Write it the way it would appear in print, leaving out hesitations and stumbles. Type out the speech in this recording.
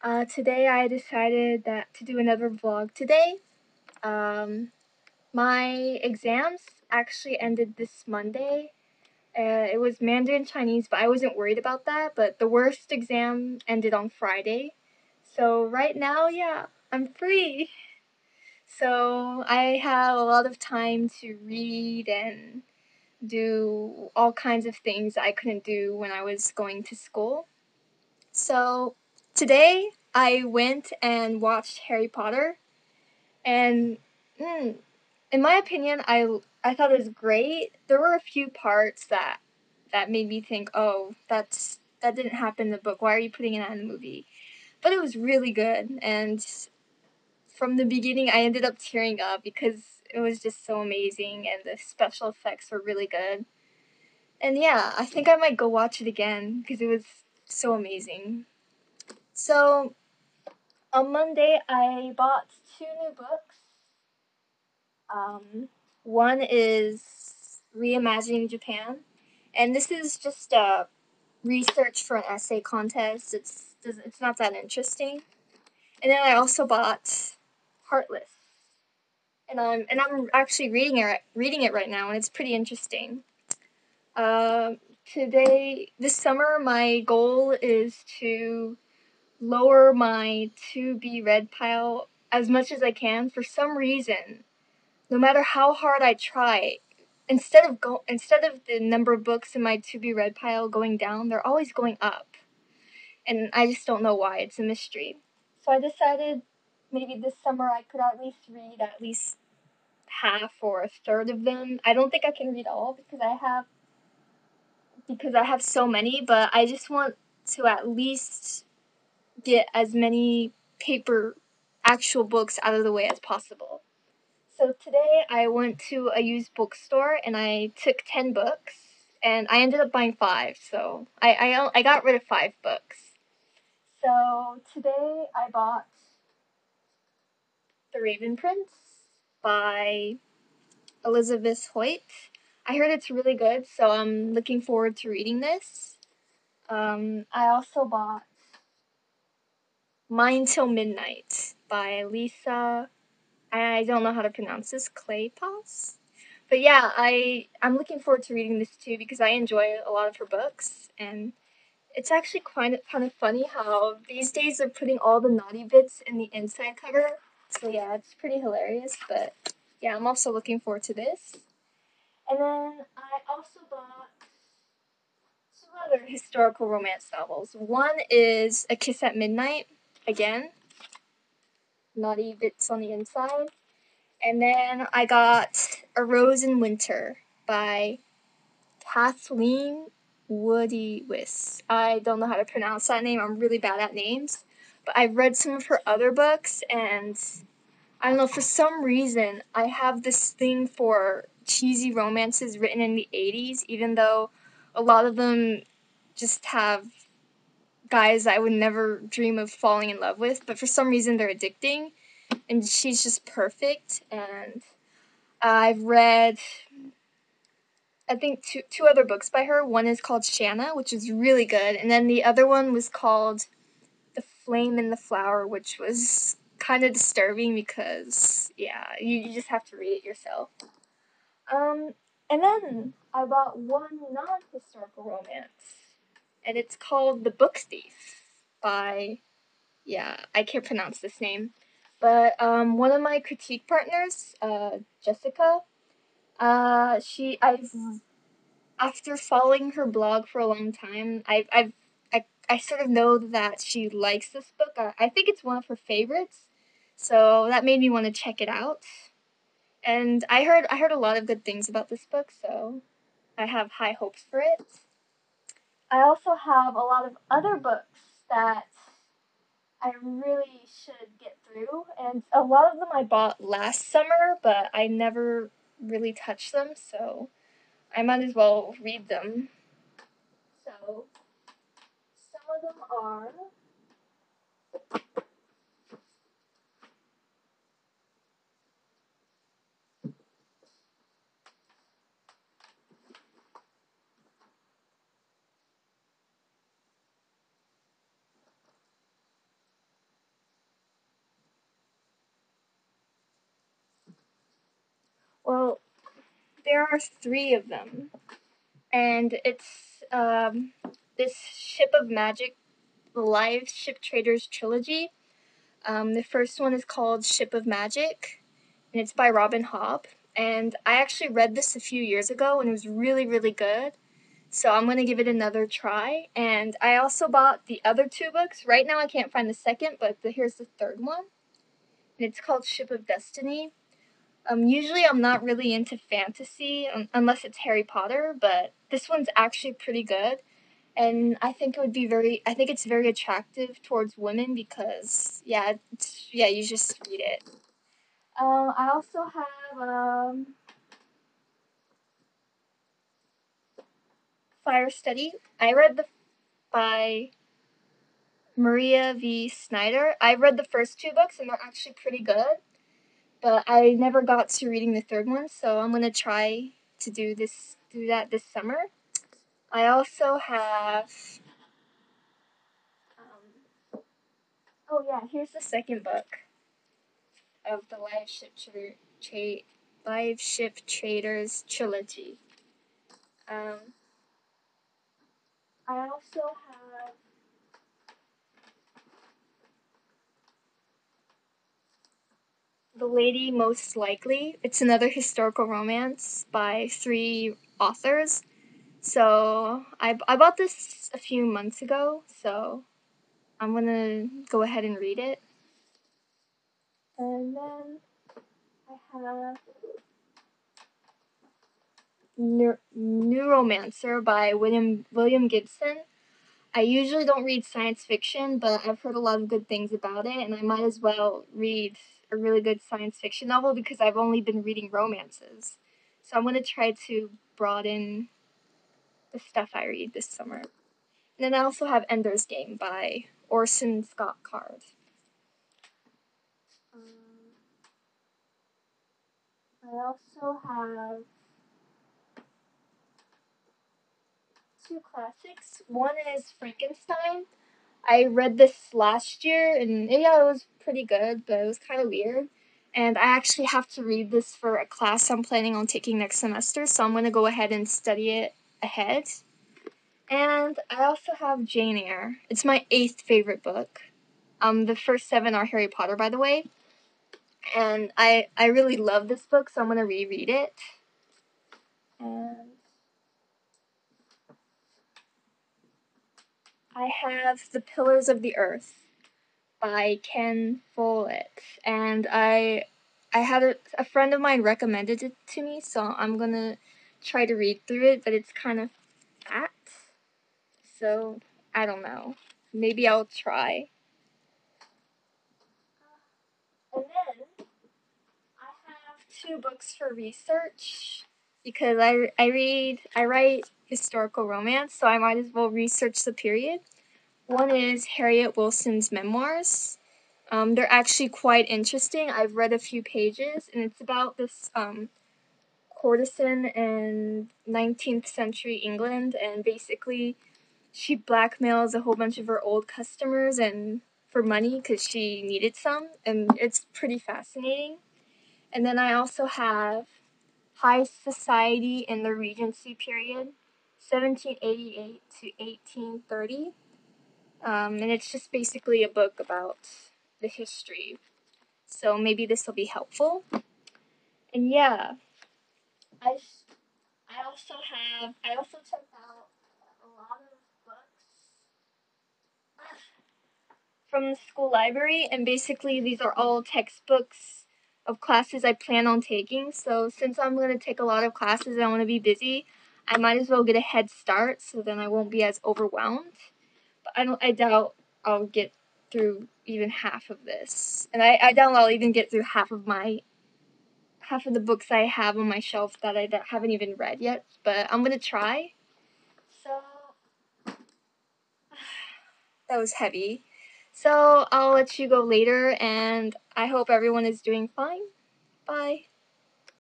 Today I decided that to do another vlog today. Um, my exams actually ended this Monday. It was Mandarin Chinese, but I wasn't worried about that. But the worst exam ended on Friday. So right now, yeah, I'm free. So I have a lot of time to read and do all kinds of things I couldn't do when I was going to school. So today I went and watched Harry Potter, and mm, in my opinion, I thought it was great. There were a few parts that made me think, oh, that didn't happen in the book. Why are you putting it in the movie? But it was really good, and from the beginning, I ended up tearing up because it was just so amazing, and the special effects were really good. And yeah, I think I might go watch it again because it was so amazing. So on Monday, I bought two new books. One is Reimagining Japan, and this is just research for an essay contest. It's not that interesting. And then I also bought Heartless, and I'm actually reading it right now, and it's pretty interesting. Today, this summer, my goal is to lower my to be read pile as much as I can. For some reason, no matter how hard I try, instead of the number of books in my to be read pile going down, they're always going up. And I just don't know why. It's a mystery. So I decided maybe this summer I could at least read at least half or a third of them. I don't think I can read all because I have so many, but I just want to at least get as many paper actual books out of the way as possible. So today I went to a used bookstore and I took 10 books and I ended up buying 5. So I got rid of 5 books. So today I bought The Raven Prince by Elizabeth Hoyt. I heard it's really good, so I'm looking forward to reading this. I also bought Mine Till Midnight by Lisa. I don't know how to pronounce this. Claypass. But yeah, I'm looking forward to reading this too because I enjoy a lot of her books, and it's actually quite kind of funny how these days they're putting all the naughty bits in the inside cover. So yeah, it's pretty hilarious. But yeah, I'm also looking forward to this. And then I also bought two other historical romance novels. One is A Kiss at Midnight. Again, naughty bits on the inside. And then I got A Rose in Winter by Kathleen Woody Wiss. I don't know how to pronounce that name. I'm really bad at names. But I've read some of her other books, and I don't know, for some reason, I have this thing for cheesy romances written in the 80s, even though a lot of them just have guys I would never dream of falling in love with. But for some reason, they're addicting, and she's just perfect. And I've read, I think, two other books by her. One is called Shanna, which is really good, and then the other one was called The Flame in the Flower, which was kind of disturbing because, yeah, you just have to read it yourself. Um, and then I bought one non-historical romance, and it's called The Book Thief by, yeah, I can't pronounce this name, but one of my critique partners, Jessica, I've after following her blog for a long time, I sort of know that she likes this book. I think it's one of her favorites, so that made me want to check it out. And I heard a lot of good things about this book, so I have high hopes for it. I also have a lot of other books that I really should get through, and a lot of them I bought last summer, but I never really touched them, so I might as well read them. So some of them are Well, there are three of them, and it's this Ship of Magic Live Ship Traders trilogy. The first one is called Ship of Magic, and it's by Robin Hobb. And I actually read this a few years ago, and it was really, really good. So I'm gonna give it another try. And I also bought the other two books. Right now, I can't find the second, but here's the third one, and it's called Ship of Destiny. Usually I'm not really into fantasy unless it's Harry Potter, but this one's actually pretty good. And I think I think it's very attractive towards women because, yeah, you just read it. I also have, Fire Study. I read the, by Maria V. Snyder. I read the first two books and they're actually pretty good, but I never got to reading the third one, so I'm gonna try to do that this summer. I also have. Oh yeah, here's the second book of the Live Ship Traders trilogy. Um, I also have The Lady Most Likely. It's another historical romance by three authors. So I bought this a few months ago, so I'm gonna go ahead and read it. And then I have Neuromancer by William Gibson. I usually don't read science fiction, but I've heard a lot of good things about it, and I might as well read a really good science fiction novel because I've only been reading romances. So I'm gonna try to broaden the stuff I read this summer. And then I also have Ender's Game by Orson Scott Card. Um, I also have two classics. One is Frankenstein. I read this last year, and yeah, it was pretty good, but it was kind of weird. And I actually have to read this for a class I'm planning on taking next semester, so I'm going to go ahead and study it ahead. And I also have Jane Eyre. It's my eighth favorite book. The first seven are Harry Potter, by the way. And I really love this book, so I'm going to reread it. And I have The Pillars of the Earth by Ken Follett, and I had a friend of mine recommended it to me, so I'm gonna try to read through it, but it's kind of fat, so I don't know. Maybe I'll try. And then I have two books for research because I write historical romance, so I might as well research the period. One is Harriet Wilson's memoirs. They're actually quite interesting. I've read a few pages, and it's about this courtesan in 19th century England, and basically she blackmails a whole bunch of her old customers and for money because she needed some, and it's pretty fascinating. And then I also have High Society in the Regency period, 1788 to 1830. And it's just basically a book about the history. So maybe this will be helpful. And yeah, I, I also checked out a lot of books from the school library, and basically these are all textbooks of classes I plan on taking. So since I'm going to take a lot of classes and I want to be busy, I might as well get a head start so then I won't be as overwhelmed. But I doubt I'll get through even half of this. And I doubt I'll even get through half of the books I have on my shelf that I haven't even read yet, but I'm gonna try. So that was heavy. So I'll let you go later, and I hope everyone is doing fine. Bye.